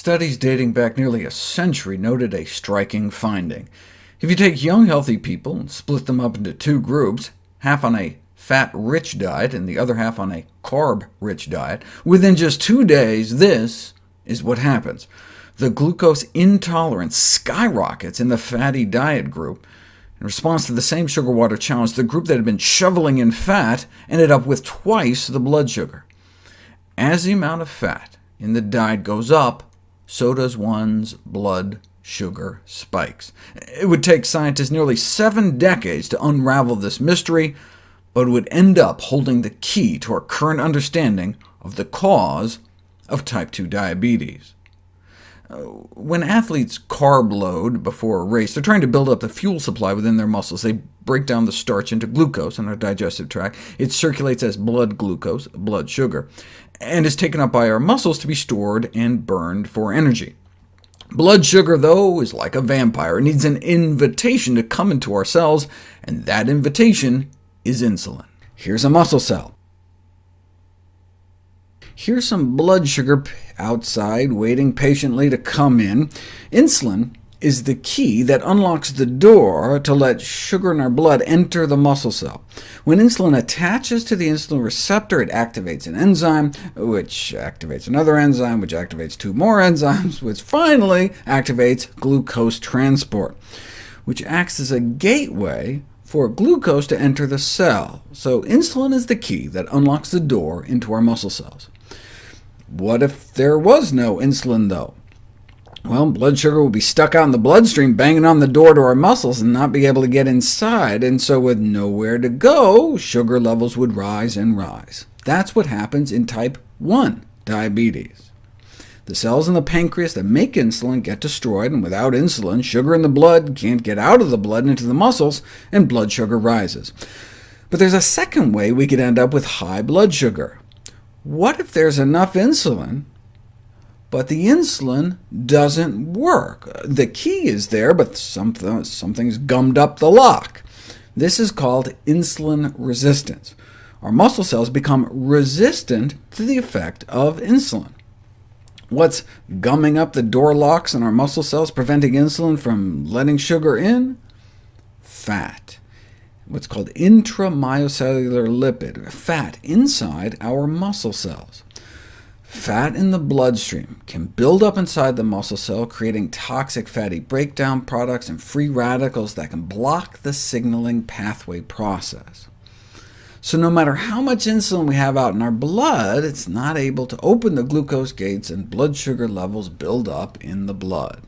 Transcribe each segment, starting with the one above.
Studies dating back nearly a century noted a striking finding. If you take young, healthy people and split them up into two groups, half on a fat-rich diet and the other half on a carb-rich diet, within just 2 days, this is what happens. The glucose intolerance skyrockets in the fatty diet group. In response to the same sugar-water challenge, the group that had been shoveling in fat ended up with twice the blood sugar. As the amount of fat in the diet goes up, so does one's blood sugar spikes. It would take scientists nearly 7 decades to unravel this mystery, but it would end up holding the key to our current understanding of the cause of type 2 diabetes. When athletes carb load before a race, they're trying to build up the fuel supply within their muscles. They break down the starch into glucose in our digestive tract. It circulates as blood glucose, blood sugar, and is taken up by our muscles to be stored and burned for energy. Blood sugar, though, is like a vampire. It needs an invitation to come into our cells, and that invitation is insulin. Here's a muscle cell. Here's some blood sugar outside, waiting patiently to come in. Insulin is the key that unlocks the door to let sugar in our blood enter the muscle cell. When insulin attaches to the insulin receptor, it activates an enzyme, which activates another enzyme, which activates 2 more enzymes, which finally activates glucose transport, which acts as a gateway for glucose to enter the cell. So insulin is the key that unlocks the door into our muscle cells. What if there was no insulin, though? Well, blood sugar would be stuck out in the bloodstream, banging on the door to our muscles, and not be able to get inside, and so with nowhere to go, sugar levels would rise and rise. That's what happens in type 1 diabetes. The cells in the pancreas that make insulin get destroyed, and without insulin, sugar in the blood can't get out of the blood into the muscles, and blood sugar rises. But there's a second way we could end up with high blood sugar. What if there's enough insulin, but the insulin doesn't work? The key is there, but something's gummed up the lock. This is called insulin resistance. Our muscle cells become resistant to the effect of insulin. What's gumming up the door locks in our muscle cells, preventing insulin from letting sugar in? Fat. What's called intramyocellular lipid, fat inside our muscle cells. Fat in the bloodstream can build up inside the muscle cell, creating toxic fatty breakdown products and free radicals that can block the signaling pathway process. So no matter how much insulin we have out in our blood, it's not able to open the glucose gates, and blood sugar levels build up in the blood.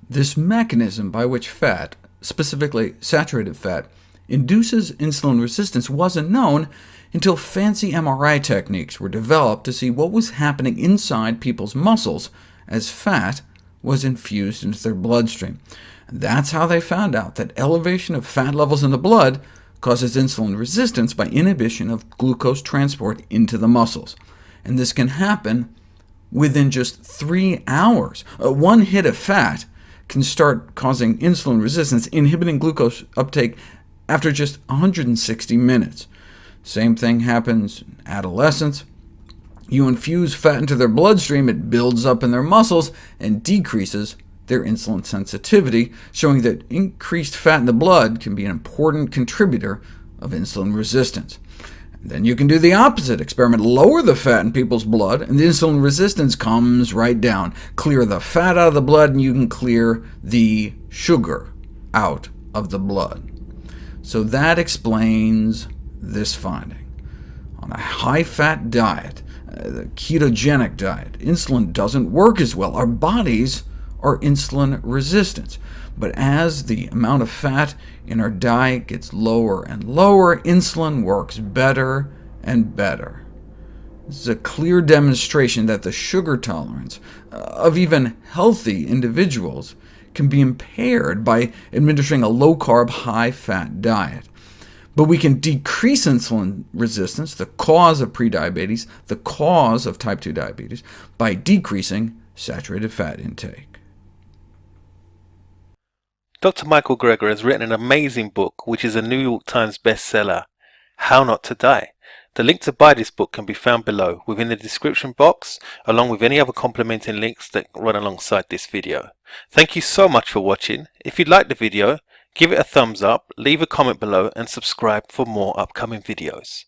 This mechanism by which fat, specifically saturated fat, induces insulin resistance wasn't known until fancy MRI techniques were developed to see what was happening inside people's muscles as fat was infused into their bloodstream. That's how they found out that elevation of fat levels in the blood causes insulin resistance by inhibition of glucose transport into the muscles. And this can happen within just 3 hours. One hit of fat can start causing insulin resistance, inhibiting glucose uptake after just 160 minutes. Same thing happens in adolescents. You infuse fat into their bloodstream, it builds up in their muscles and decreases their insulin sensitivity, showing that increased fat in the blood can be an important contributor of insulin resistance. Then you can do the opposite experiment, lower the fat in people's blood, and the insulin resistance comes right down. Clear the fat out of the blood, and you can clear the sugar out of the blood. So that explains this finding. On a high-fat diet, the ketogenic diet, insulin doesn't work as well. Our bodies are insulin resistant. But as the amount of fat in our diet gets lower and lower, insulin works better and better. This is a clear demonstration that the sugar tolerance of even healthy individuals can be impaired by administering a low-carb, high-fat diet. But we can decrease insulin resistance, the cause of prediabetes, the cause of type 2 diabetes, by decreasing saturated fat intake. Dr. Michael Greger has written an amazing book, which is a New York Times bestseller, How Not to Die. The link to buy this book can be found below within the description box, along with any other complementing links that run alongside this video. Thank you so much for watching. If you liked the video, give it a thumbs up, leave a comment below and subscribe for more upcoming videos.